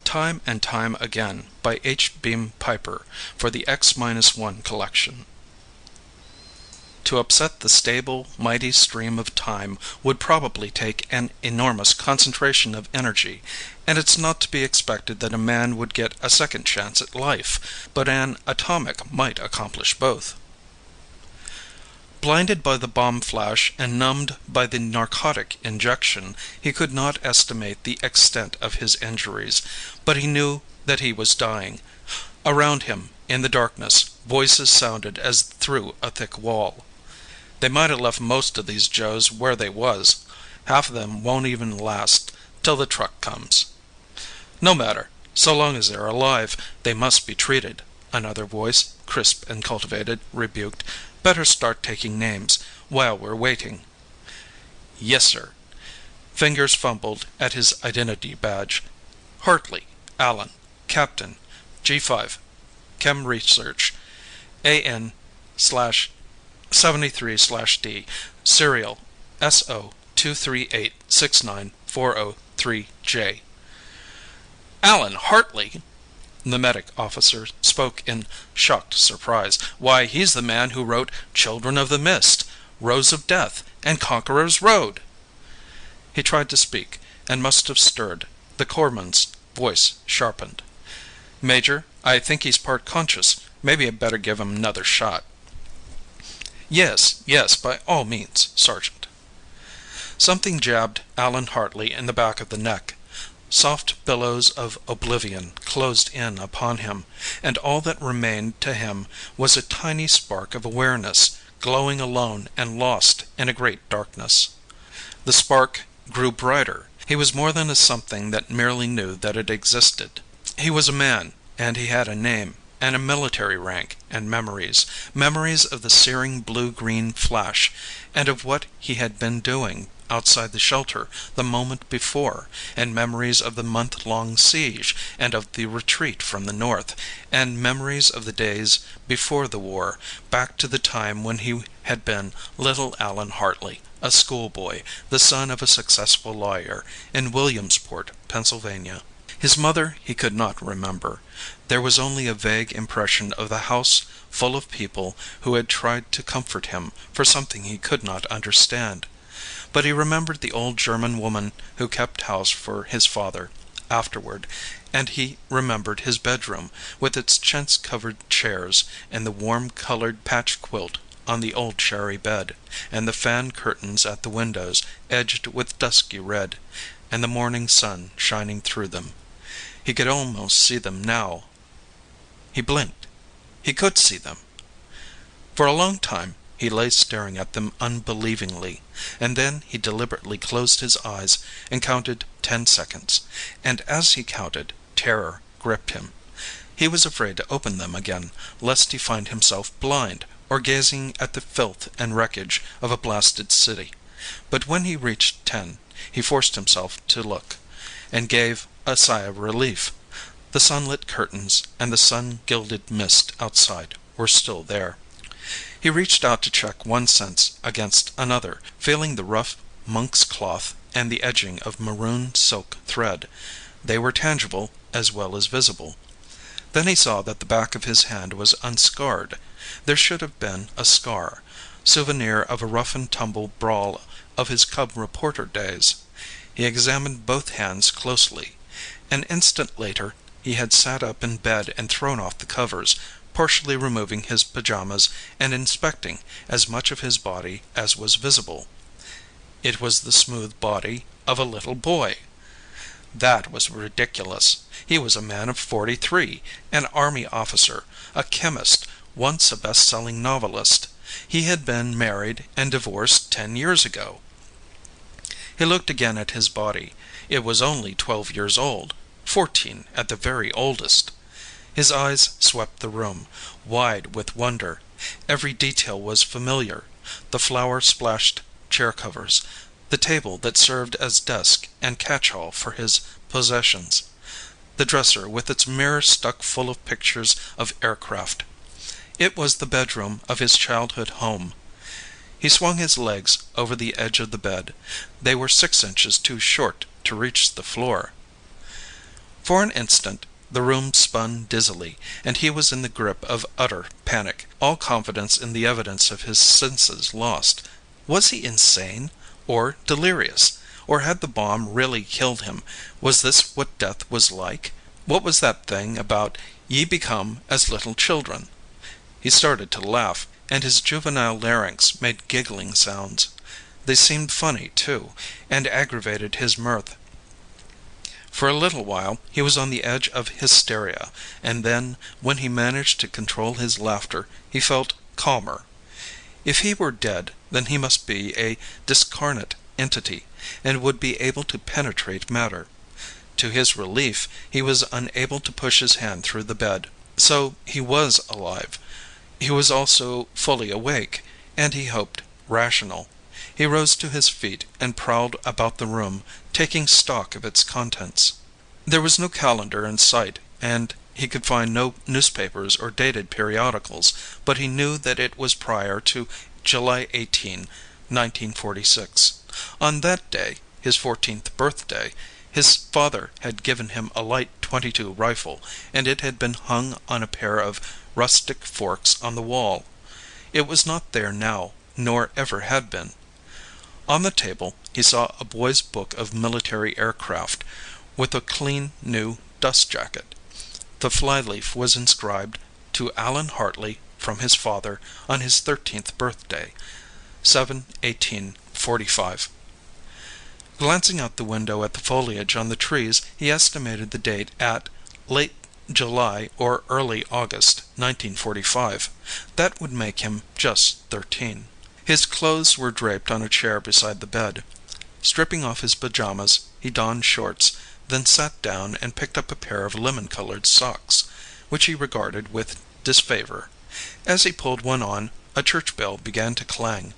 Time and Time Again by H. Beam Piper for the X-1 collection. To upset the stable, mighty stream of time would probably take an enormous concentration of energy, and it's not to be expected that a man would get a second chance at life, but an atomic might accomplish both. Blinded by the bomb flash and numbed by the narcotic injection, he could not estimate the extent of his injuries, but he knew that he was dying. Around him, in the darkness, voices sounded as through a thick wall. "They might 'a' left most of these Joes where they was. Half of them won't even last till the truck comes." "No matter. So long as they're alive, they must be treated," another voice, crisp and cultivated, rebuked. "Better start taking names while we're waiting." "Yes, sir." Fingers fumbled at his identity badge. "Hartley, Allen, Captain, G5, Chem Research, AN/73/D, Serial SO238694003J." "Allen Hartley!" The medic officer spoke in shocked surprise. "Why, he's the man who wrote 'Children of the Mist,' 'Rose of Death,' and 'Conqueror's Road.'" He tried to speak, and must have stirred. The corpsman's voice sharpened. "Major, I think he's part conscious. Maybe I'd better give him another shot." "Yes, by all means, Sergeant." Something jabbed Allen Hartley in the back of the neck. Soft billows of oblivion closed in upon him, and all that remained to him was a tiny spark of awareness, glowing alone and lost in a great darkness. The spark grew brighter. He was more than a something that merely knew that it existed. He was a man, and he had a name, and a military rank, and memories of the searing blue-green flash, and of what he had been doing outside the shelter the moment before, and memories of the month-long siege, and of the retreat from the north, and memories of the days before the war, back to the time when he had been little Allen Hartley, a schoolboy, the son of a successful lawyer, in Williamsport, Pennsylvania. His mother he could not remember. There was only a vague impression of the house full of people who had tried to comfort him for something he could not understand. But he remembered the old German woman who kept house for his father afterward, and he remembered his bedroom, with its chintz-covered chairs, and the warm-colored patch quilt on the old cherry bed, and the fan curtains at the windows edged with dusky red, and the morning sun shining through them. He could almost see them now. He blinked. He could see them. For a long time he lay staring at them unbelievingly, and then he deliberately closed his eyes and counted 10 seconds, and as he counted, terror gripped him. He was afraid to open them again, lest he find himself blind, or gazing at the filth and wreckage of a blasted city. But when he reached 10, he forced himself to look, and gave a sigh of relief. The sunlit curtains and the sun-gilded mist outside were still there. He reached out to check one sense against another, feeling the rough monk's cloth and the edging of maroon silk thread. They were tangible as well as visible. Then he saw that the back of his hand was unscarred. There should have been a scar, souvenir of a rough-and-tumble brawl of his cub reporter days. He examined both hands closely. An instant later he had sat up in bed and thrown off the covers, partially removing his pajamas and inspecting as much of his body as was visible. It was the smooth body of a little boy. That was ridiculous. He was a man of 43, an army officer, a chemist, once a best-selling novelist. He had been married and divorced 10 years ago. He looked again at his body. It was only 12 years old, 14 at the very oldest. His eyes swept the room, wide with wonder. Every detail was familiar. The flour-splashed chair covers, the table that served as desk and catch-all for his possessions, the dresser with its mirror stuck full of pictures of aircraft. It was the bedroom of his childhood home. He swung his legs over the edge of the bed. They were 6 inches too short to reach the floor. For an instant the room spun dizzily, and he was in the grip of utter panic, all confidence in the evidence of his senses lost. Was he insane? Or delirious? Or had the bomb really killed him? Was this what death was like? What was that thing about "ye become as little children"? He started to laugh, and his juvenile larynx made giggling sounds. They seemed funny, too, and aggravated his mirth. For a little while he was on the edge of hysteria, and then, when he managed to control his laughter, he felt calmer. If he were dead, then he must be a discarnate entity, and would be able to penetrate matter. To his relief, he was unable to push his hand through the bed. So he was alive. He was also fully awake, and he hoped rational. He rose to his feet and prowled about the room, taking stock of its contents. There was no calendar in sight, and he could find no newspapers or dated periodicals, but he knew that it was prior to July 18, 1946. On that day, his 14th birthday, his father had given him a light .22 rifle, and it had been hung on a pair of rustic forks on the wall. It was not there now, nor ever had been. On the table he saw a boy's book of military aircraft, with a clean, new dust jacket. The flyleaf was inscribed, "To Allan Hartley, from his father, on his 13th birthday, 7/18/45." Glancing out the window at the foliage on the trees, he estimated the date at late July or early August, 1945. That would make him just 13. His clothes were draped on a chair beside the bed. Stripping off his pajamas, he donned shorts, then sat down and picked up a pair of lemon-colored socks, which he regarded with disfavor. As he pulled one on, a church bell began to clang.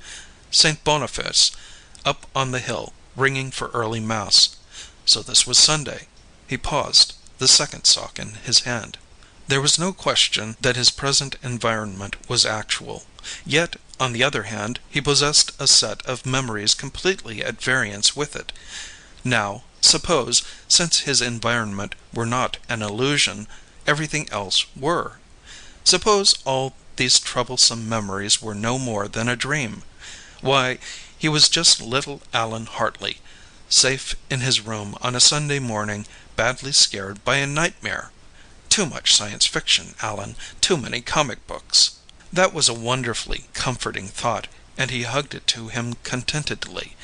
St. Boniface, up on the hill, ringing for early mass. So this was Sunday. He paused, the second sock in his hand. There was no question that his present environment was actual. Yet, on the other hand, he possessed a set of memories completely at variance with it. Now, suppose, since his environment were not an illusion, everything else were. Suppose all these troublesome memories were no more than a dream. Why, he was just little Allan Hartley, safe in his room on a Sunday morning, badly scared by a nightmare. Too much science fiction, Allan. Too many comic books. That was a wonderfully comforting thought, and he hugged it to him contentedly.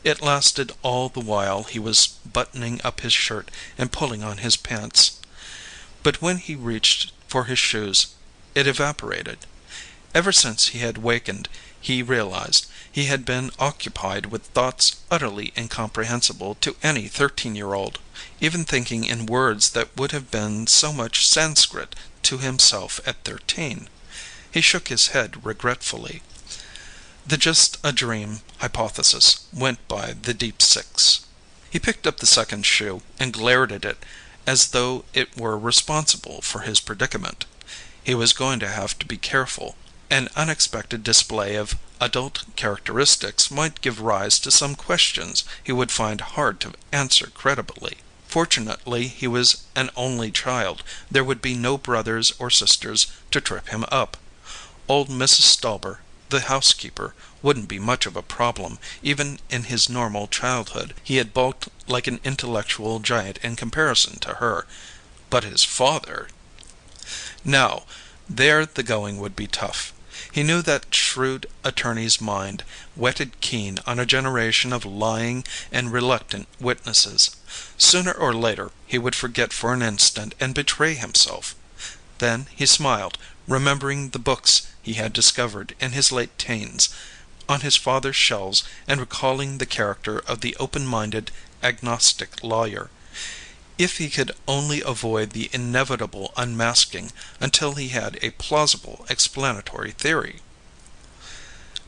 It lasted all the while he was buttoning up his shirt and pulling on his pants. But when he reached for his shoes, it evaporated. Ever since he had wakened, he realized, he had been occupied with thoughts utterly incomprehensible to any 13-year-old, even thinking in words that would have been so much Sanskrit to himself at 13. He shook his head regretfully. The just a dream hypothesis went by the deep six. He picked up the second shoe and glared at it as though it were responsible for his predicament. He was going to have to be careful. An unexpected display of adult characteristics might give rise to some questions he would find hard to answer credibly. Fortunately, he was an only child. There would be no brothers or sisters to trip him up. Old Mrs. Stauber, the housekeeper, wouldn't be much of a problem. Even in his normal childhood, he had bulked like an intellectual giant in comparison to her. But his father... Now, there the going would be tough. He knew that shrewd attorney's mind, whetted keen on a generation of lying and reluctant witnesses. Sooner or later he would forget for an instant and betray himself. Then he smiled, remembering the books he had discovered in his late teens on his father's shelves and recalling the character of the open-minded, agnostic lawyer. If he could only avoid the inevitable unmasking until he had a plausible explanatory theory.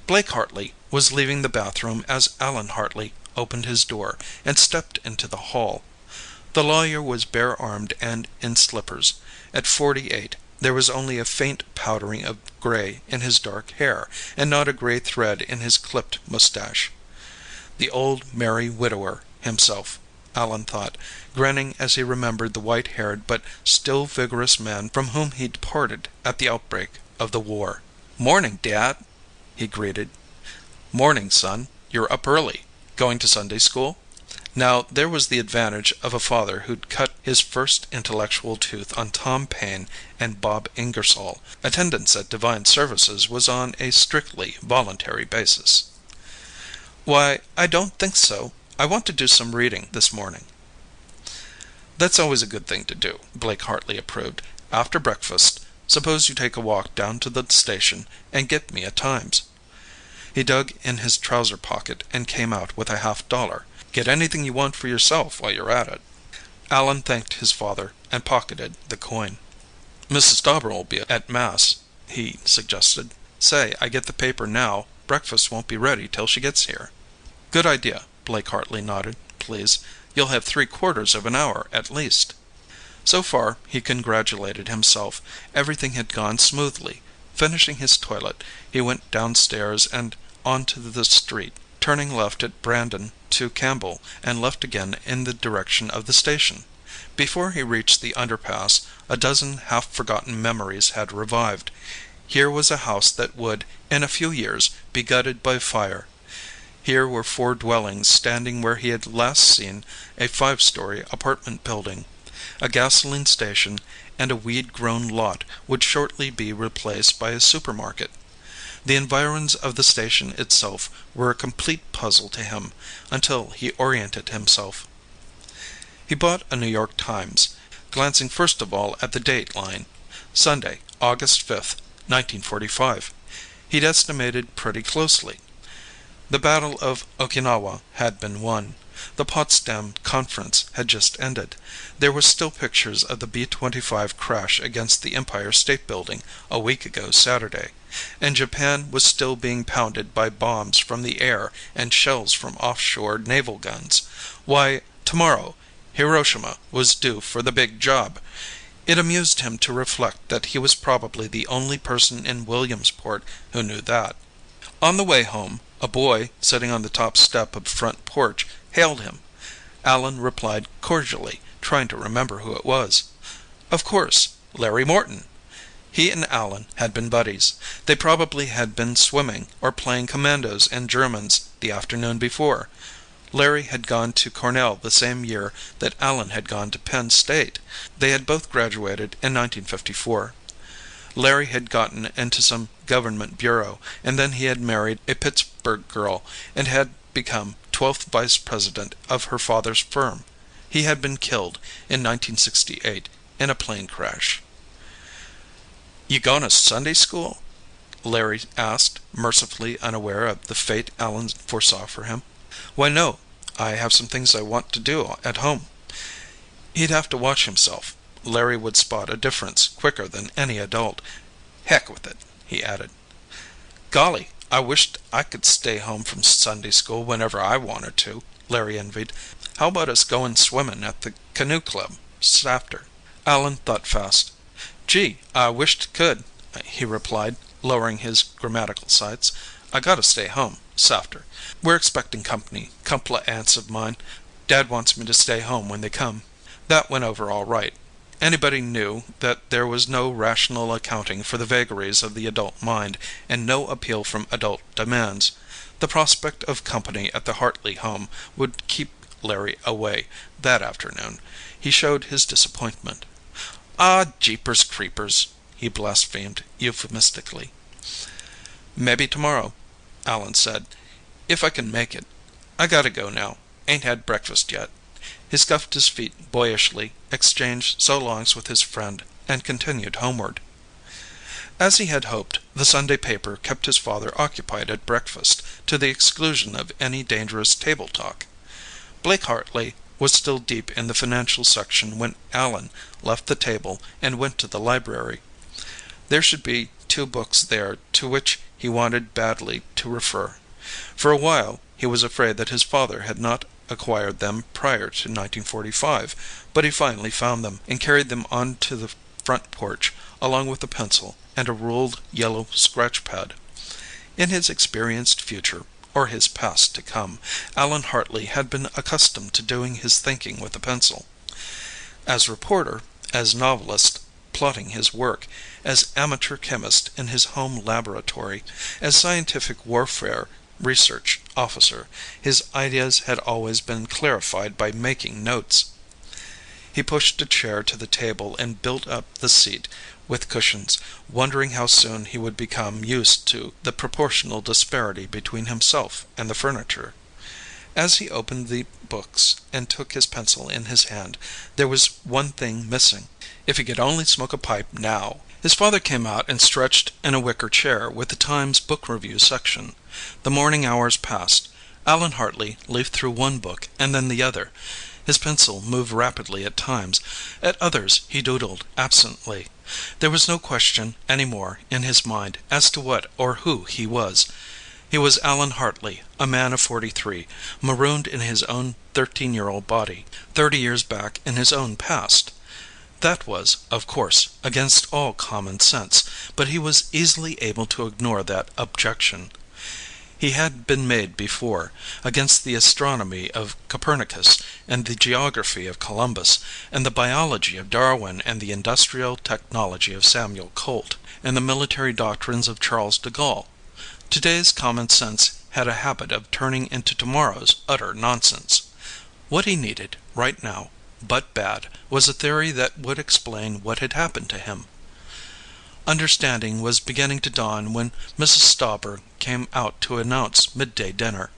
Blake Hartley was leaving the bathroom as Allan Hartley opened his door and stepped into the hall. The lawyer was bare-armed and in slippers. At 48, there was only a faint powdering of gray in his dark hair, and not a gray thread in his clipped mustache. The old merry widower himself. Allan thought, grinning as he remembered the white-haired but still vigorous man from whom he'd parted at the outbreak of the war. "Morning, Dad," he greeted. "Morning, son. You're up early. Going to Sunday school?" Now, there was the advantage of a father who'd cut his first intellectual tooth on Tom Paine and Bob Ingersoll. Attendance at divine services was on a strictly voluntary basis. "Why, I don't think so. I want to do some reading this morning." "That's always a good thing to do," Blake Hartley approved. "After breakfast, suppose you take a walk down to the station and get me a Times." He dug in his trouser pocket and came out with a $50. "Get anything you want for yourself while you're at it." Allan thanked his father and pocketed the coin. "Mrs. Stauber will be at Mass," he suggested. "Say, I get the paper now. Breakfast won't be ready till she gets here." "Good idea." Blake Hartley nodded, pleased. "You'll have 3/4 of an hour, at least." So far, he congratulated himself, everything had gone smoothly. Finishing his toilet, he went downstairs and onto the street, turning left at Brandon to Campbell, and left again in the direction of the station. Before he reached the underpass, a dozen half-forgotten memories had revived. Here was a house that would, in a few years, be gutted by fire. Here were 4 dwellings standing where he had last seen a 5-story apartment building. A gasoline station and a weed-grown lot would shortly be replaced by a supermarket. The environs of the station itself were a complete puzzle to him, until he oriented himself. He bought a New York Times, glancing first of all at the date line. Sunday, August 5th, 1945. He'd estimated pretty closely. The Battle of Okinawa had been won. The Potsdam Conference had just ended. There were still pictures of the B-25 crash against the Empire State Building a week ago Saturday. And Japan was still being pounded by bombs from the air and shells from offshore naval guns. Why, tomorrow, Hiroshima was due for the big job. It amused him to reflect that he was probably the only person in Williamsport who knew that. On the way home, a boy, sitting on the top step of the front porch, hailed him. Allan replied cordially, trying to remember who it was. Of course, Larry Morton! He and Allan had been buddies. They probably had been swimming or playing commandos and Germans the afternoon before. Larry had gone to Cornell the same year that Allan had gone to Penn State. They had both graduated in 1954. Larry had gotten into some government bureau, and then he had married a Pittsburgh girl and had become 12th vice president of her father's firm. He had been killed in 1968 in a plane crash. "You going to Sunday school?" Larry asked, mercifully unaware of the fate Allan foresaw for him. "Why, no. I have some things I want to do at home." He'd have to watch himself. Larry would spot a difference quicker than any adult. "Heck with it," he added. "Golly, I wished I could stay home from Sunday school whenever I wanted to," Larry envied. "How about us going swimming at the canoe club, s'after?" Allan thought fast. "Gee, I wisht could," he replied, lowering his grammatical sights. "I gotta stay home, s'after. We're expecting company, coupla aunts of mine. Dad wants me to stay home when they come." That went over all right. Anybody knew that there was no rational accounting for the vagaries of the adult mind, and no appeal from adult demands. The prospect of company at the Hartley home would keep Larry away, that afternoon. He showed his disappointment. "Ah, jeepers creepers," he blasphemed euphemistically. "Maybe tomorrow," Allan said, "if I can make it. I gotta go now. Ain't had breakfast yet." He scuffed his feet boyishly, exchanged so longs with his friend, and continued homeward. As he had hoped, the Sunday paper kept his father occupied at breakfast, to the exclusion of any dangerous table talk. Blake Hartley was still deep in the financial section when Allan left the table and went to the library. There should be 2 books there to which he wanted badly to refer. For a while, he was afraid that his father had not acquired them prior to 1945, but he finally found them, and carried them on to the front porch, along with a pencil and a ruled yellow scratch pad. In his experienced future, or his past to come, Allan Hartley had been accustomed to doing his thinking with a pencil. As reporter, as novelist plotting his work, as amateur chemist in his home laboratory, as scientific warfare research officer, his ideas had always been clarified by making notes. He pushed a chair to the table and built up the seat with cushions, wondering how soon he would become used to the proportional disparity between himself and the furniture. As he opened the books and took his pencil in his hand, there was one thing missing. If he could only smoke a pipe now! His father came out and stretched in a wicker chair with the Times book review section. The morning hours passed. Allan Hartley leafed through one book and then the other. His pencil moved rapidly at times. At others he doodled absently. There was no question any more in his mind as to what or who he was. He was Allan Hartley, a man of 43, marooned in his own 13-year-old body, 30 years back in his own past. That was, of course, against all common sense, but he was easily able to ignore that objection. He had been made before, against the astronomy of Copernicus and the geography of Columbus, and the biology of Darwin and the industrial technology of Samuel Colt, and the military doctrines of Charles de Gaulle. Today's common sense had a habit of turning into tomorrow's utter nonsense. What he needed, right now, but bad, was a theory that would explain what had happened to him. Understanding was beginning to dawn when Mrs. Stauber came out to announce midday dinner.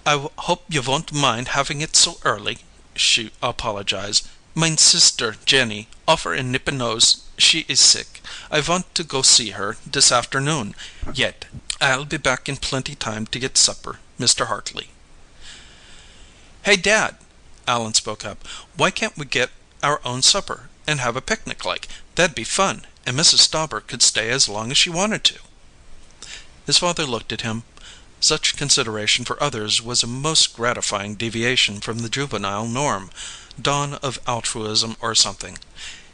"I hope you won't mind having it so early," she apologized. "Mein sister, Jenny, offer in Nippenose. She is sick. I want to go see her this afternoon. Yet I'll be back in plenty time to get supper, Mr. Hartley." "Hey, Dad," Allan spoke up. "Why can't we get our own supper and have a picnic like? That'd be fun, and Mrs. Stauber could stay as long as she wanted to." His father looked at him. Such consideration for others was a most gratifying deviation from the juvenile norm, dawn of altruism or something.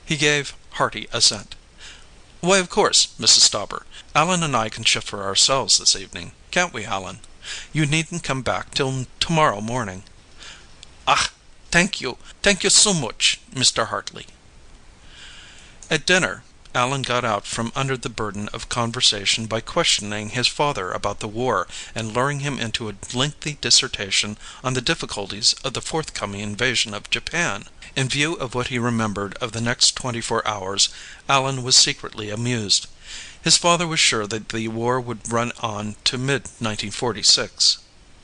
He gave hearty assent. "Why, of course, Mrs. Stauber. Allan and I can shift for ourselves this evening. Can't we, Allan? You needn't come back till tomorrow morning." "Ach, thank you so much, Mr. Hartley." At dinner, Allan got out from under the burden of conversation by questioning his father about the war and luring him into a lengthy dissertation on the difficulties of the forthcoming invasion of Japan. In view of what he remembered of the next 24 hours, Allan was secretly amused. His father was sure that the war would run on to mid-1946.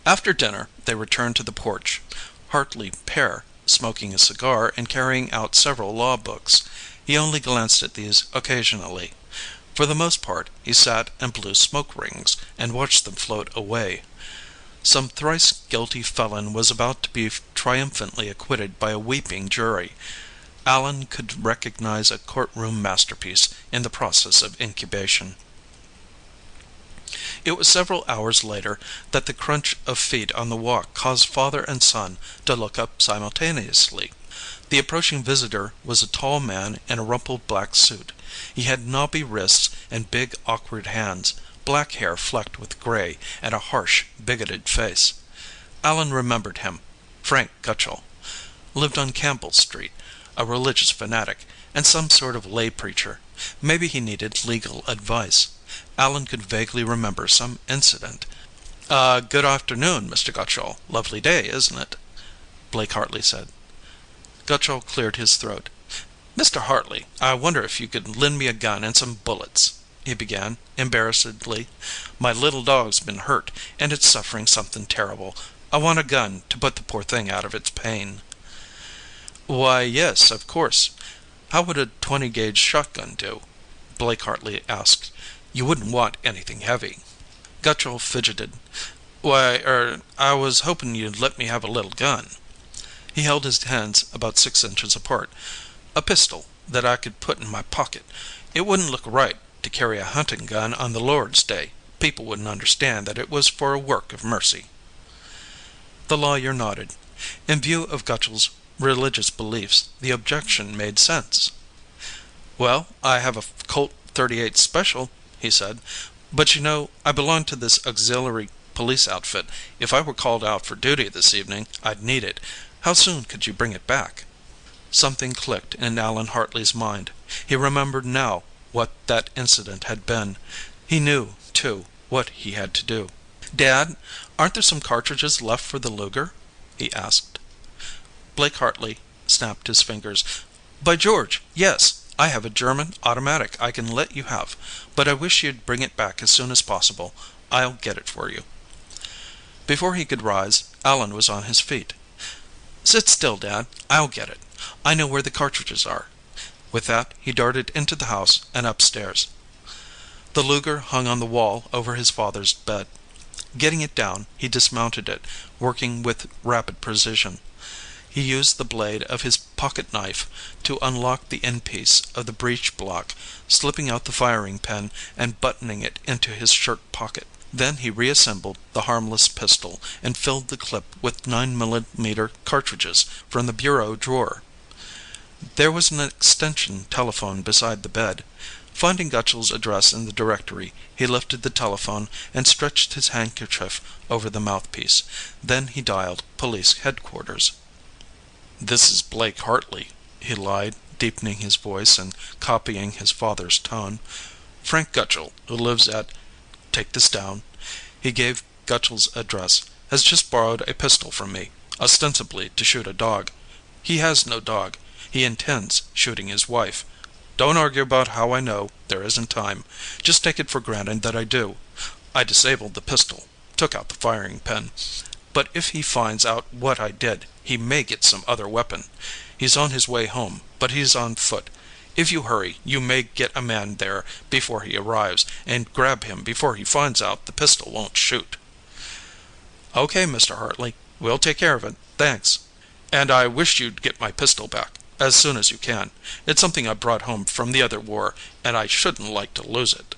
After dinner they returned to the porch, Hartley père smoking a cigar and carrying out several law books. He only glanced at these occasionally. For the most part he sat and blew smoke rings and watched them float away. Some thrice guilty felon was about to be triumphantly acquitted by a weeping jury. Allan could recognize a courtroom masterpiece in the process of incubation. It was several hours later that the crunch of feet on the walk caused father and son to look up simultaneously. The approaching visitor was a tall man in a rumpled black suit. He had knobby wrists and big, awkward hands, black hair flecked with gray, and a harsh, bigoted face. Allan remembered him. Frank Gutchall. Lived on Campbell Street, a religious fanatic, and some sort of lay preacher. Maybe he needed legal advice. Allan could vaguely remember some incident. "Good afternoon, Mr. Gutchall. Lovely day, isn't it?" Blake Hartley said. Gutchall cleared his throat. "Mr. Hartley, I wonder if you could lend me a gun and some bullets," he began, embarrassedly. "My little dog's been hurt, and it's suffering something terrible. I want a gun to put the poor thing out of its pain." "Why, yes, of course. How would a 20-gauge shotgun do?" Blake Hartley asked. "You wouldn't want anything heavy." Gutchall fidgeted. "Why, I was hoping you'd let me have a little gun." He held his hands about 6 inches apart. "A pistol that I could put in my pocket. It wouldn't look right to carry a hunting gun on the Lord's Day. People wouldn't understand that it was for a work of mercy." The lawyer nodded. In view of Gutchall's religious beliefs, the objection made sense. "Well, I have a Colt .38 Special," he said. But you know, I belong to this auxiliary police outfit. If I were called out for duty this evening, I'd need it. How soon could you bring it back?" Something clicked in Allan Hartley's mind. He remembered now what that incident had been. He knew, too, what he had to do. "Dad, aren't there some cartridges left for the Luger?" he asked. Blake Hartley snapped his fingers. "By George, yes! I have a German automatic I can let you have, but I wish you'd bring it back as soon as possible. I'll get it for you." Before he could rise, Allan was on his feet. "Sit still, Dad. I'll get it. I know where the cartridges are." With that, he darted into the house and upstairs. The Luger hung on the wall over his father's bed. Getting it down, he dismounted it, working with rapid precision. He used the blade of his pocket knife to unlock the end piece of the breech block, slipping out the firing pin and buttoning it into his shirt pocket. Then he reassembled the harmless pistol and filled the clip with 9mm cartridges from the bureau drawer. There was an extension telephone beside the bed. Finding Gutchell's address in the directory, he lifted the telephone and stretched his handkerchief over the mouthpiece. Then he dialed police headquarters. "This is Blake Hartley," he lied, deepening his voice and copying his father's tone. "Frank Gutchell, who lives at— Take this down." He gave Gutchell's address. "Has just borrowed a pistol from me, ostensibly to shoot a dog. He has no dog. He intends shooting his wife. Don't argue about how I know. There isn't time. Just take it for granted that I do. I disabled the pistol, took out the firing pin. But if he finds out what I did, he may get some other weapon. He's on his way home, but he's on foot. If you hurry, you may get a man there before he arrives, and grab him before he finds out the pistol won't shoot." "Okay, Mr. Hartley. We'll take care of it. Thanks. And I wish you'd get my pistol back, as soon as you can. It's something I brought home from the other war, and I shouldn't like to lose it."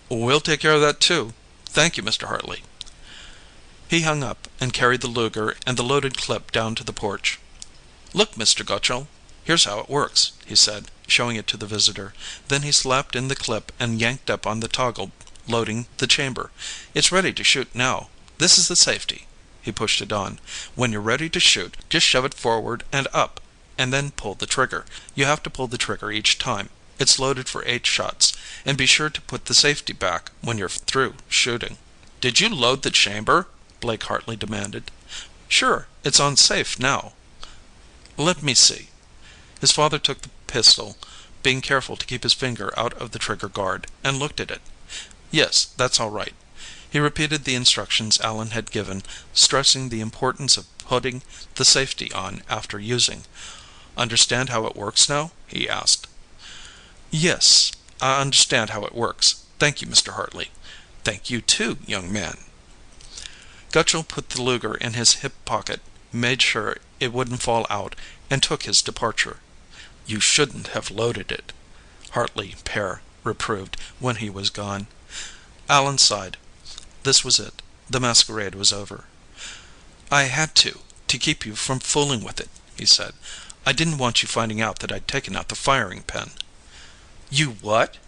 "We'll take care of that, too. Thank you, Mr. Hartley." He hung up and carried the Luger and the loaded clip down to the porch. "Look, Mr. Gutchell, here's how it works," he said, showing it to the visitor. Then he slapped in the clip and yanked up on the toggle loading the chamber. "It's ready to shoot now. This is the safety." He pushed it on. "When you're ready to shoot, just shove it forward and up, and then pull the trigger. You have to pull the trigger each time. It's loaded for 8 shots, and be sure to put the safety back when you're through shooting." "Did you load the chamber?" Blake Hartley demanded. "Sure. It's on safe now." "Let me see." His father took the pistol, being careful to keep his finger out of the trigger guard, and looked at it. "Yes, that's all right." He repeated the instructions Allan had given, stressing the importance of putting the safety on after using. "Understand how it works now?" he asked. "Yes, I understand how it works. Thank you, Mr. Hartley." "Thank you, too, young man." Gutchell put the Luger in his hip pocket, made sure it wouldn't fall out, and took his departure. "You shouldn't have loaded it," Hartley père reproved when he was gone. Allan sighed. This was it. The masquerade was over. "I had to keep you from fooling with it," he said. "I didn't want you finding out that I'd taken out the firing pin." "You what?"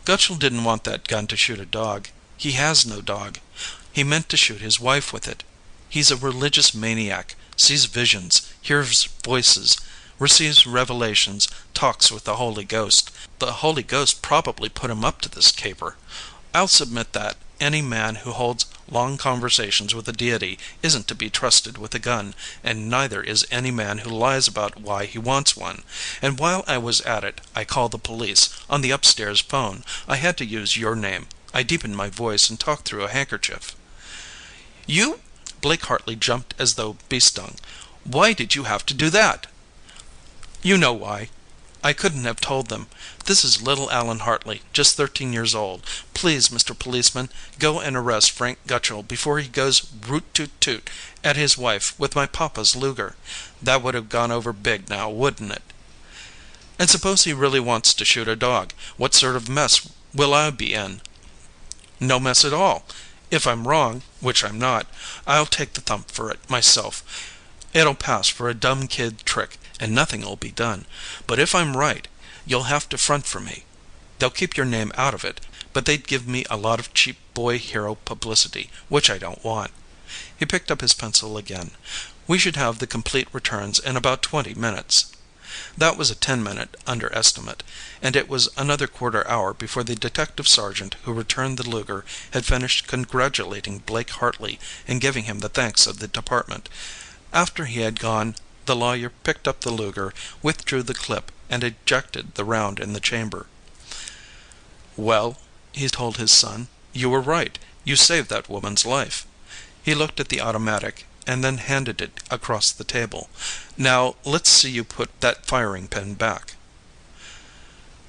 "Gutchell didn't want that gun to shoot a dog. He has no dog. He meant to shoot his wife with it. He's a religious maniac, sees visions, hears voices, receives revelations, talks with the Holy Ghost. The Holy Ghost probably put him up to this caper. I'll submit that any man who holds long conversations with a deity isn't to be trusted with a gun, and neither is any man who lies about why he wants one. And while I was at it, I called the police, on the upstairs phone. I had to use your name. I deepened my voice and talked through a handkerchief." "You—" Blake Hartley jumped as though bee-stung. "Why did you have to do that?" "You know why. I couldn't have told them. This is little Allan Hartley, just 13 years old. Please, Mr. Policeman, go and arrest Frank Gutchell before he goes root-toot-toot at his wife with my papa's Luger. That would have gone over big now, wouldn't it?" "And suppose he really wants to shoot a dog? What sort of mess will I be in?" "No mess at all. If I'm wrong, which I'm not, I'll take the thump for it myself. It'll pass for a dumb kid trick, and nothing'll be done. But if I'm right, you'll have to front for me. They'll keep your name out of it, but they'd give me a lot of cheap boy hero publicity, which I don't want." He picked up his pencil again. "We should have the complete returns in about 20 minutes." That was a 10-minute underestimate, and it was another quarter hour before the detective sergeant who returned the Luger had finished congratulating Blake Hartley and giving him the thanks of the department. After he had gone, the lawyer picked up the Luger, withdrew the clip, and ejected the round in the chamber. "Well," he told his son, "you were right. You saved that woman's life." He looked at the automatic and then handed it across the table. "Now let's see you put that firing pin back."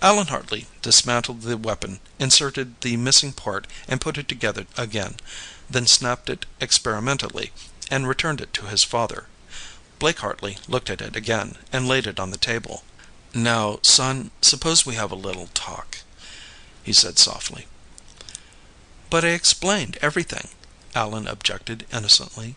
Allan Hartley dismantled the weapon, inserted the missing part and put it together again, then snapped it experimentally and returned it to his father. Blake Hartley looked at it again and laid it on the table. "Now, son, suppose we have a little talk," he said softly. "But I explained everything," Allan objected innocently.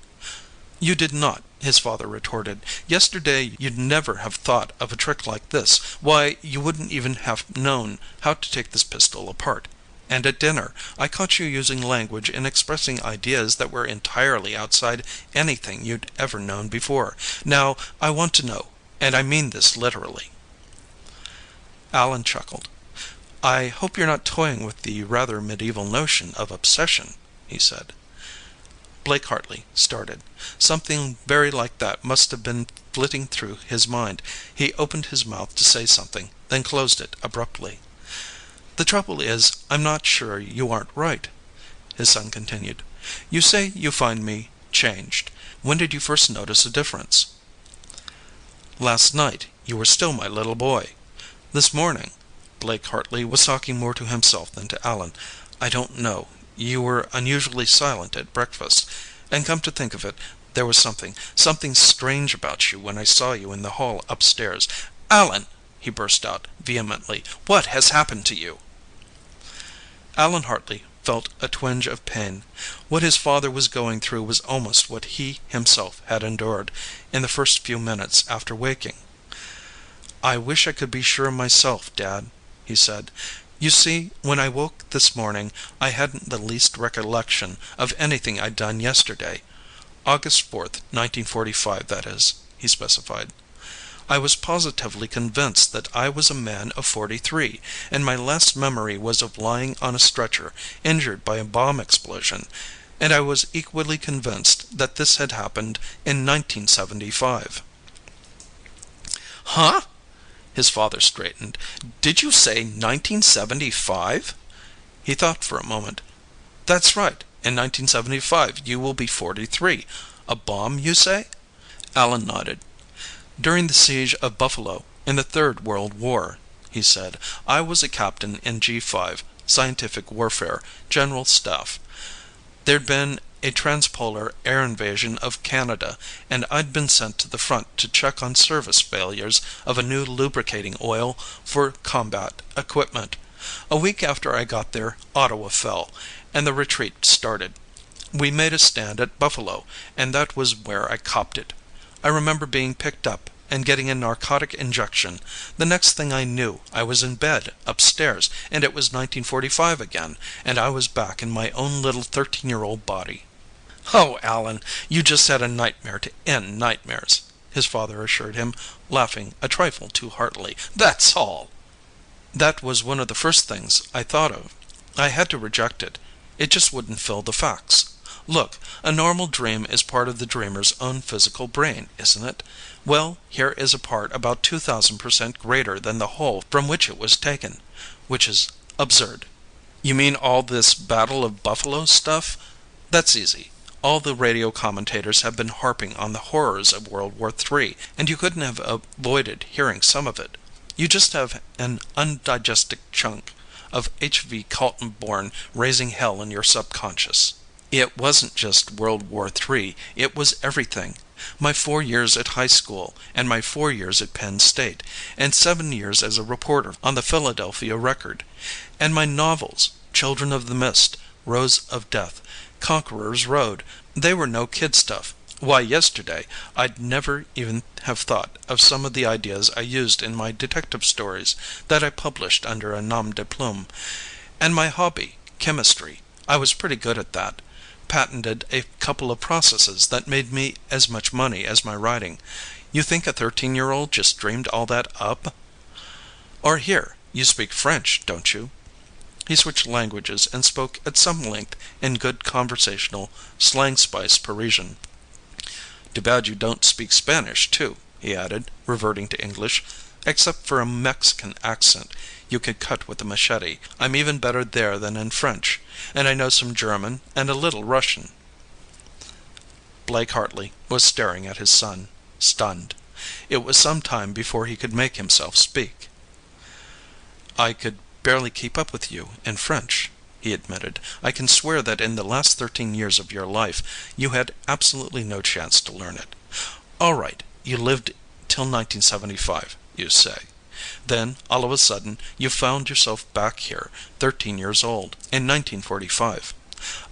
"You did not," his father retorted. "Yesterday you'd never have thought of a trick like this. Why, you wouldn't even have known how to take this pistol apart. And at dinner, I caught you using language in expressing ideas that were entirely outside anything you'd ever known before. Now, I want to know, and I mean this literally." Allan chuckled. "I hope you're not toying with the rather medieval notion of obsession," he said. Blake Hartley started. Something very like that must have been flitting through his mind. He opened his mouth to say something, then closed it abruptly. "The trouble is, I'm not sure you aren't right," his son continued. "You say you find me changed. When did you first notice a difference?" "Last night. You were still my little boy. This morning," Blake Hartley was talking more to himself than to Allan, "I don't know. You were unusually silent at breakfast. And come to think of it, there was something strange about you when I saw you in the hall upstairs. Allan!" he burst out vehemently. "What has happened to you?" Allan Hartley felt a twinge of pain. What his father was going through was almost what he himself had endured in the first few minutes after waking. "I wish I could be sure myself, Dad," he said. "You see, when I woke this morning, I hadn't the least recollection of anything I'd done yesterday. August 4th, 1945, that is," he specified. "I was positively convinced that I was a man of 43, and my last memory was of lying on a stretcher, injured by a bomb explosion, and I was equally convinced that this had happened in 1975. "Huh?" His father straightened. "Did you say 1975? He thought for a moment. "That's right. In 1975 you will be 43. A bomb, you say?" Allan nodded. "During the siege of Buffalo, in the Third World War," he said, "I was a captain in G5, Scientific Warfare, General Staff. There'd been a transpolar air invasion of Canada, and I'd been sent to the front to check on service failures of a new lubricating oil for combat equipment. A week after I got there, Ottawa fell, and the retreat started. We made a stand at Buffalo, and that was where I copped it. I remember being picked up and getting a narcotic injection. The next thing I knew, I was in bed, upstairs, and it was 1945 again, and I was back in my own little 13-year-old body." "Oh, Allan, you just had a nightmare to end nightmares," his father assured him, laughing a trifle too heartily. "That's all." "That was one of the first things I thought of. I had to reject it. It just wouldn't fill the facts. Look, a normal dream is part of the dreamer's own physical brain, isn't it? Well, here is a part about 2,000% greater than the whole from which it was taken, which is absurd." "You mean all this Battle of Buffalo stuff? That's easy. All the radio commentators have been harping on the horrors of World War III, and you couldn't have avoided hearing some of it. You just have an undigested chunk of H.V. Kaltenborn raising hell in your subconscious. It wasn't just World War III, it was everything. My 4 years at high school, and my 4 years at Penn State, and 7 years as a reporter on the Philadelphia Record. And my novels, Children of the Mist, Rose of Death, Conqueror's Road, they were no kid stuff. Why, yesterday, I'd never even have thought of some of the ideas I used in my detective stories that I published under a nom de plume. And my hobby, chemistry. I was pretty good at that. Patented a couple of processes that made me as much money as my writing. You think a 13-year-old just dreamed all that up? Or here, you speak French, don't you?" He switched languages and spoke at some length in good conversational, slang-spiced Parisian. "Too bad you don't speak Spanish, too," he added, reverting to English. "Except for a Mexican accent you could cut with a machete. I'm even better there than in French. And I know some German and a little Russian." Blake Hartley was staring at his son, stunned. It was some time before he could make himself speak. "I could barely keep up with you in French," he admitted. "I can swear that in the last 13 years of your life you had absolutely no chance to learn it. All right, you lived till 1975, you say. Then, all of a sudden, you found yourself back here, 13 years old, in 1945.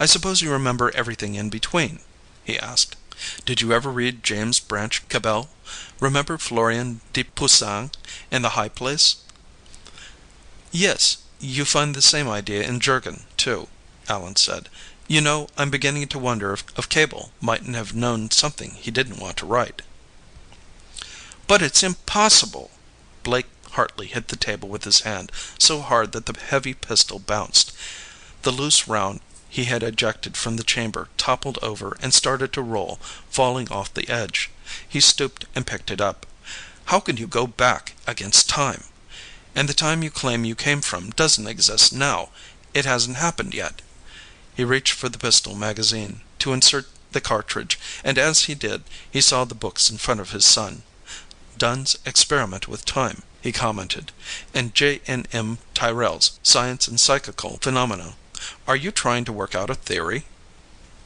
I suppose you remember everything in between?" he asked. "Did you ever read James Branch Cabell? Remember Florian de Puysange in The High Place?" "Yes, you find the same idea in Jurgen, too," Allan said. "You know, I'm beginning to wonder if Cable mightn't have known something he didn't want to write." "But it's impossible!" Blake Hartley hit the table with his hand, so hard that the heavy pistol bounced. The loose round he had ejected from the chamber toppled over and started to roll, falling off the edge. He stooped and picked it up. "How can you go back against time? And the time you claim you came from doesn't exist now. It hasn't happened yet." He reached for the pistol magazine to insert the cartridge, and as he did he saw the books in front of his son. "Dunn's Experiment with Time," he commented, "and J.N.M. Tyrrell's Science and Psychical Phenomena. Are you trying to work out a theory?"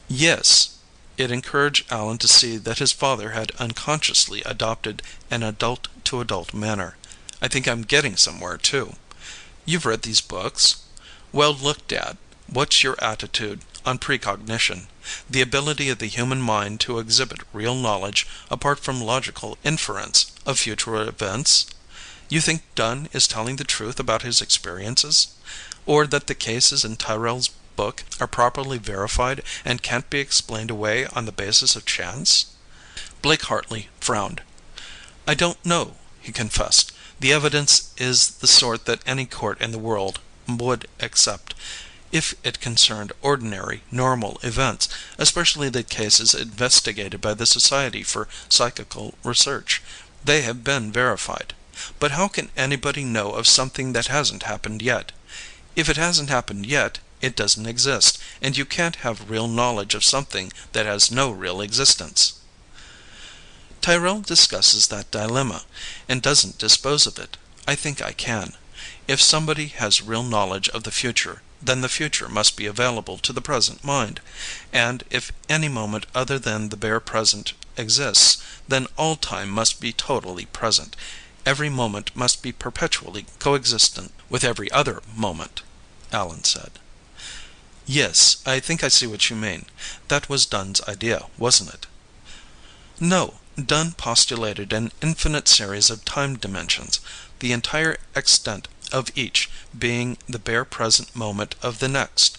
"Yes." It encouraged Allan to see that his father had unconsciously adopted an adult-to-adult manner. "I think I'm getting somewhere, too." "You've read these books? Well, look, Dad, what's your attitude on precognition? The ability of the human mind to exhibit real knowledge, apart from logical inference, of future events? You think Dunn is telling the truth about his experiences? Or that the cases in Tyrrell's book are properly verified and can't be explained away on the basis of chance?" Blake Hartley frowned. "I don't know," he confessed. "The evidence is the sort that any court in the world would accept, if it concerned ordinary, normal events, especially the cases investigated by the Society for Psychical Research. They have been verified. But how can anybody know of something that hasn't happened yet? If it hasn't happened yet, it doesn't exist, and you can't have real knowledge of something that has no real existence." Tyrrell discusses that dilemma, and doesn't dispose of it. I think I can. If somebody has real knowledge of the future, then the future must be available to the present mind. And if any moment other than the bare present exists, then all time must be totally present. Every moment must be perpetually coexistent with every other moment," Allan said. "Yes, I think I see what you mean. That was Dunn's idea, wasn't it?" "No. Dunn postulated an infinite series of time dimensions, the entire extent of each being the bare present moment of the next.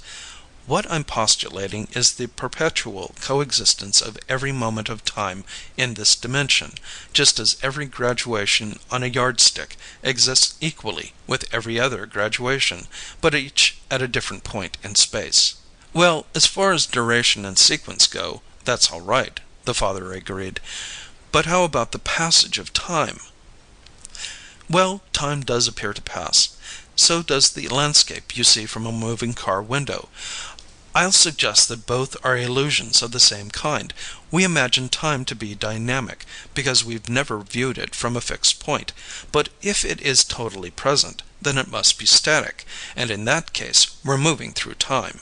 What I'm postulating is the perpetual coexistence of every moment of time in this dimension, just as every graduation on a yardstick exists equally with every other graduation, but each at a different point in space." "Well, as far as duration and sequence go, that's all right," the father agreed. "But how about the passage of time?" "Well, time does appear to pass. So does the landscape you see from a moving car window. I'll suggest that both are illusions of the same kind. We imagine time to be dynamic, because we've never viewed it from a fixed point. But if it is totally present, then it must be static, and in that case we're moving through time."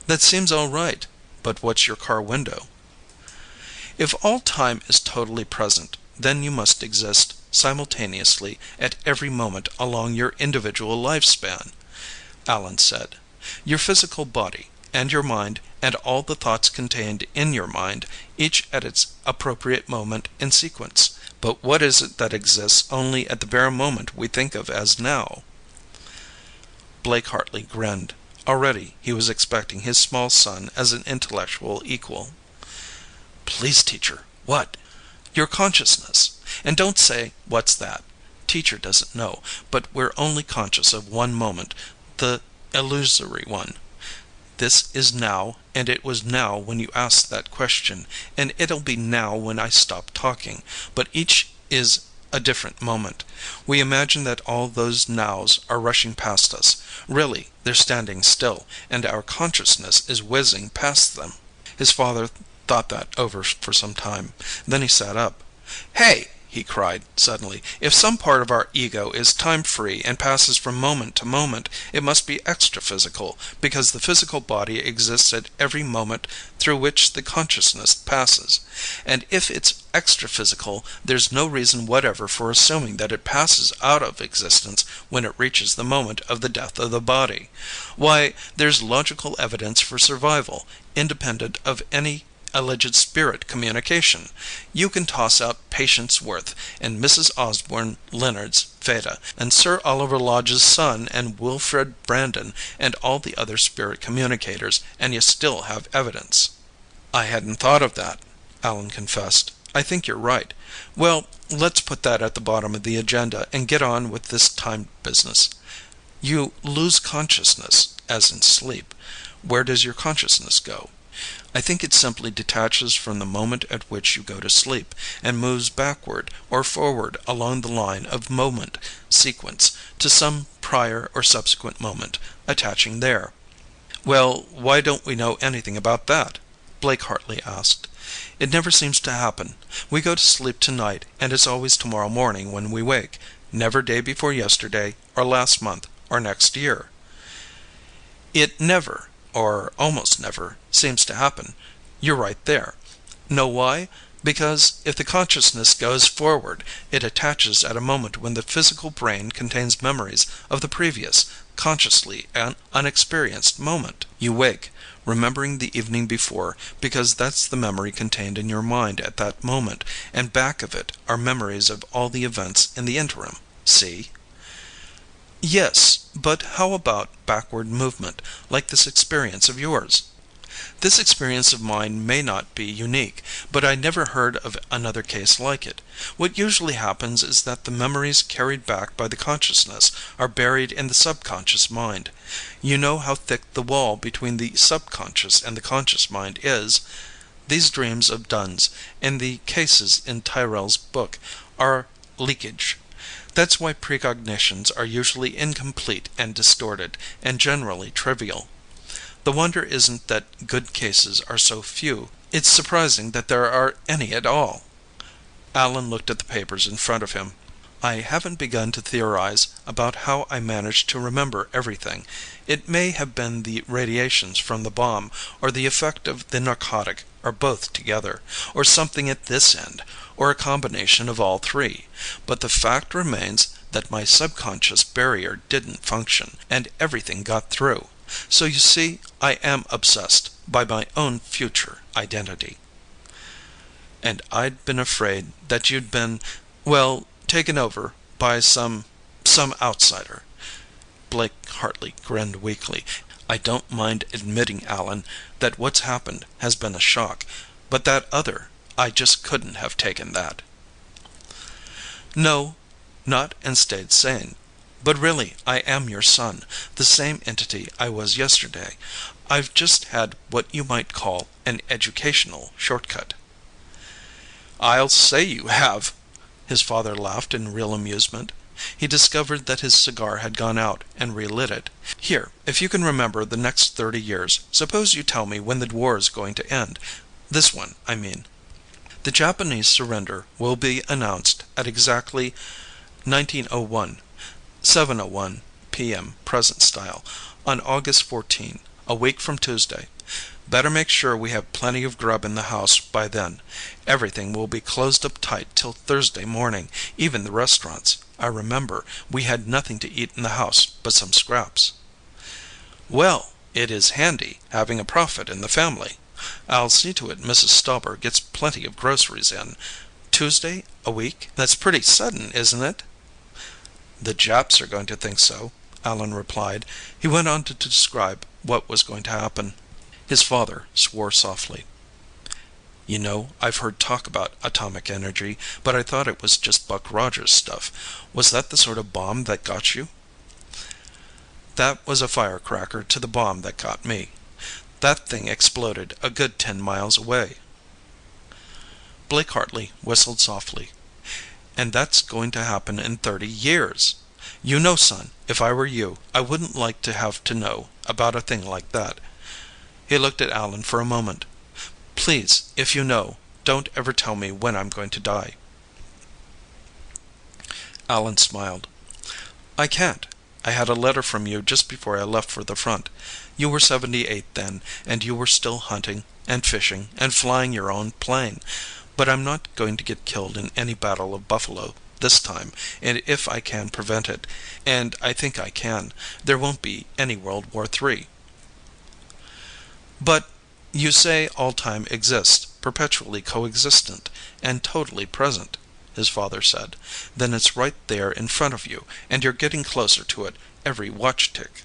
"That seems all right. But what's your car window?" "If all time is totally present, then you must exist simultaneously at every moment along your individual lifespan," Allan said. "Your physical body, and your mind, and all the thoughts contained in your mind, each at its appropriate moment in sequence. But what is it that exists only at the bare moment we think of as now?" Blake Hartley grinned. Already he was expecting his small son as an intellectual equal. "Please, teacher, what?" "Your consciousness. And don't say, 'What's that?' Teacher doesn't know, but we're only conscious of one moment, the illusory one. This is now, and it was now when you asked that question, and it'll be now when I stop talking, but each is a different moment. We imagine that all those nows are rushing past us. Really, they're standing still, and our consciousness is whizzing past them." His father thought that over for some time. Then he sat up. "Hey!" he cried, suddenly. "If some part of our ego is time-free and passes from moment to moment, it must be extra-physical, because the physical body exists at every moment through which the consciousness passes. And if it's extra-physical, there's no reason whatever for assuming that it passes out of existence when it reaches the moment of the death of the body. Why, there's logical evidence for survival, independent of any alleged spirit communication. You can toss out Patience Worth and Mrs. Osborne Leonard's Feda, and Sir Oliver Lodge's son and Wilfred Brandon and all the other spirit communicators, and you still have evidence." "I hadn't thought of that," Allan confessed. "I think you're right. Well, let's put that at the bottom of the agenda and get on with this time business. You lose consciousness, as in sleep. Where does your consciousness go? I think it simply detaches from the moment at which you go to sleep, and moves backward or forward along the line of moment sequence to some prior or subsequent moment, attaching there." "Well, why don't we know anything about that?" Blake Hartley asked. "It never seems to happen. We go to sleep tonight, and it's always tomorrow morning when we wake. Never day before yesterday, or last month, or next year." "It never, or almost never, seems to happen. You're right there. Know why? Because if the consciousness goes forward, it attaches at a moment when the physical brain contains memories of the previous, consciously unexperienced moment. You wake, remembering the evening before, because that's the memory contained in your mind at that moment, and back of it are memories of all the events in the interim. See?" "Yes, but how about backward movement, like this experience of yours?" "This experience of mine may not be unique, but I never heard of another case like it. What usually happens is that the memories carried back by the consciousness are buried in the subconscious mind. You know how thick the wall between the subconscious and the conscious mind is. These dreams of Dunn's, and the cases in Tyrrell's book, are leakage. That's why precognitions are usually incomplete and distorted, and generally trivial. The wonder isn't that good cases are so few. It's surprising that there are any at all." Allan looked at the papers in front of him. "I haven't begun to theorize about how I managed to remember everything. It may have been the radiations from the bomb, or the effect of the narcotic, or both together, or something at this end, or a combination of all three. But the fact remains that my subconscious barrier didn't function, and everything got through. So you see, I am obsessed by my own future identity." "And I'd been afraid that you'd been, well, taken over by some outsider." Blake Hartley grinned weakly. "I don't mind admitting, Allan, that what's happened has been a shock. But that other, I just couldn't have taken that." "No, not and stayed sane. But really, I am your son, the same entity I was yesterday. I've just had what you might call an educational shortcut." "I'll say you have!" His father laughed in real amusement. He discovered that his cigar had gone out, and relit it. "Here, if you can remember the next 30 years, suppose you tell me when the war's going to end. This one, I mean." "The Japanese surrender will be announced at exactly 1901, 7:01 p.m. present style, on August 14, a week from Tuesday. Better make sure we have plenty of grub in the house by then. Everything will be closed up tight till Thursday morning, even the restaurants. I remember we had nothing to eat in the house but some scraps." "Well, it is handy, having a prophet in the family. I'll see to it Mrs. Stauber gets plenty of groceries in. Tuesday, a week? That's pretty sudden, isn't it?" "The Japs are going to think so. Allen replied. He went on to describe what was going to happen. His father swore softly. You know, I've heard talk about atomic energy, but I thought it was just Buck Rogers stuff. Was that the sort of bomb that got you? That was a firecracker to the bomb that got me. That thing exploded a good 10 miles away. Blake Hartley whistled softly. And that's going to happen in 30 years. You know, son, if I were you, I wouldn't like to have to know about a thing like that. He looked at Allen for a moment. Please, if you know, don't ever tell me when I'm going to die. Allen smiled. I can't. I had a letter from you just before I left for the front. You were 78 then, and you were still hunting and fishing and flying your own plane. But I'm not going to get killed in any battle of Buffalo this time, and if I can prevent it, and I think I can, there won't be any World War III. But you say all time exists, perpetually coexistent, and totally present, his father said. Then it's right there in front of you, and you're getting closer to it every watch tick.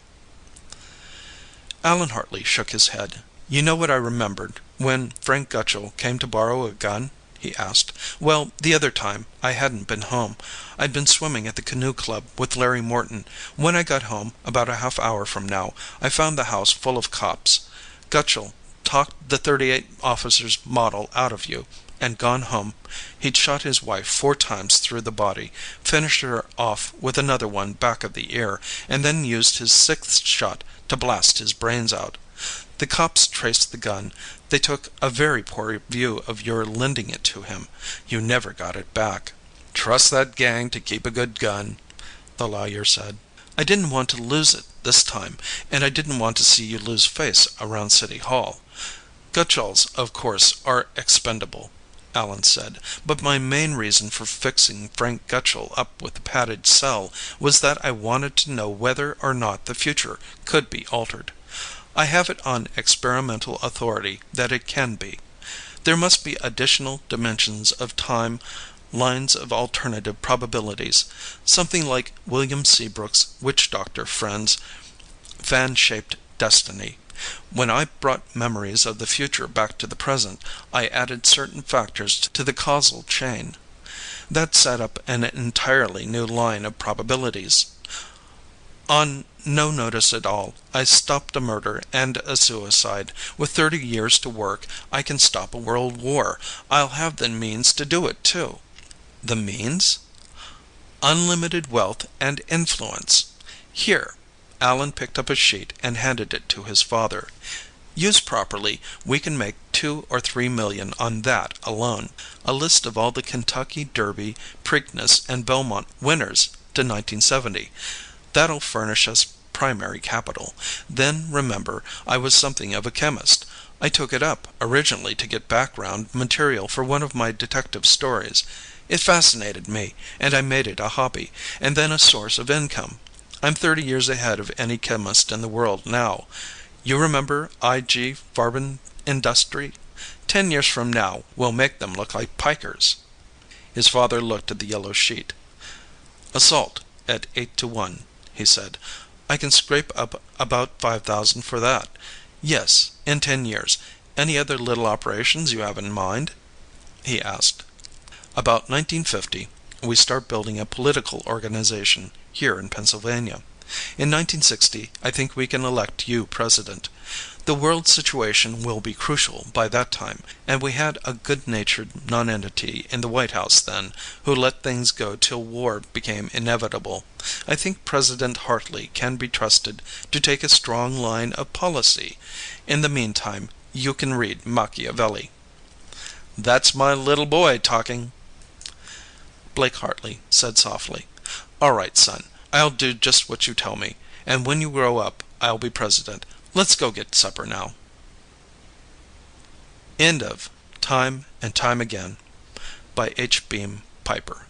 Allen Hartley shook his head. You know what I remembered when Frank Gutchell came to borrow a gun? He asked. Well, the other time, I hadn't been home. I'd been swimming at the canoe club with Larry Morton. When I got home, about a half hour from now, I found the house full of cops. Gutchell talked the .38 officer's model out of you, and gone home. He'd shot his wife 4 times through the body, finished her off with another one back of the ear, and then used his 6th shot to blast his brains out. The cops traced the gun. They took a very poor view of your lending it to him. You never got it back. Trust that gang to keep a good gun, the lawyer said. I didn't want to lose it this time, and I didn't want to see you lose face around City Hall. Gutchalls, of course, are expendable, Allen said, but my main reason for fixing Frank Gutchall up with the padded cell was that I wanted to know whether or not the future could be altered. I have it on experimental authority that it can be. There must be additional dimensions of time, lines of alternative probabilities, something like William Seabrook's witch doctor friend's fan-shaped destiny. When I brought memories of the future back to the present, I added certain factors to the causal chain. That set up an entirely new line of probabilities. On no notice at all, I stopped a murder and a suicide. With 30 years to work, I can stop a world war. I'll have the means to do it, too. The means? Unlimited wealth and influence. Here. Allen picked up a sheet and handed it to his father. Used properly, we can make 2 or 3 million on that alone. A list of all the Kentucky Derby, Preakness, and Belmont winners to 1970. That'll furnish us primary capital. Then, remember, I was something of a chemist. I took it up originally to get background material for one of my detective stories. It fascinated me, and I made it a hobby, and then a source of income. I'm 30 years ahead of any chemist in the world now. You remember I.G. Farben Industry? 10 years from now, we'll make them look like pikers. His father looked at the yellow sheet. Assault at 8 to 1, he said. I can scrape up about 5,000 for that. Yes, in 10 years. Any other little operations you have in mind? He asked. About 1950, we start building a political organization here in Pennsylvania. In 1960, I think we can elect you president. The world situation will be crucial by that time, and we had a good-natured nonentity in the White House then, who let things go till war became inevitable. I think President Hartley can be trusted to take a strong line of policy. In the meantime, you can read Machiavelli. That's my little boy talking. Blake Hartley said softly, All right, son, I'll do just what you tell me, and when you grow up, I'll be president. Let's go get supper now. End of Time and Time Again by H. Beam Piper.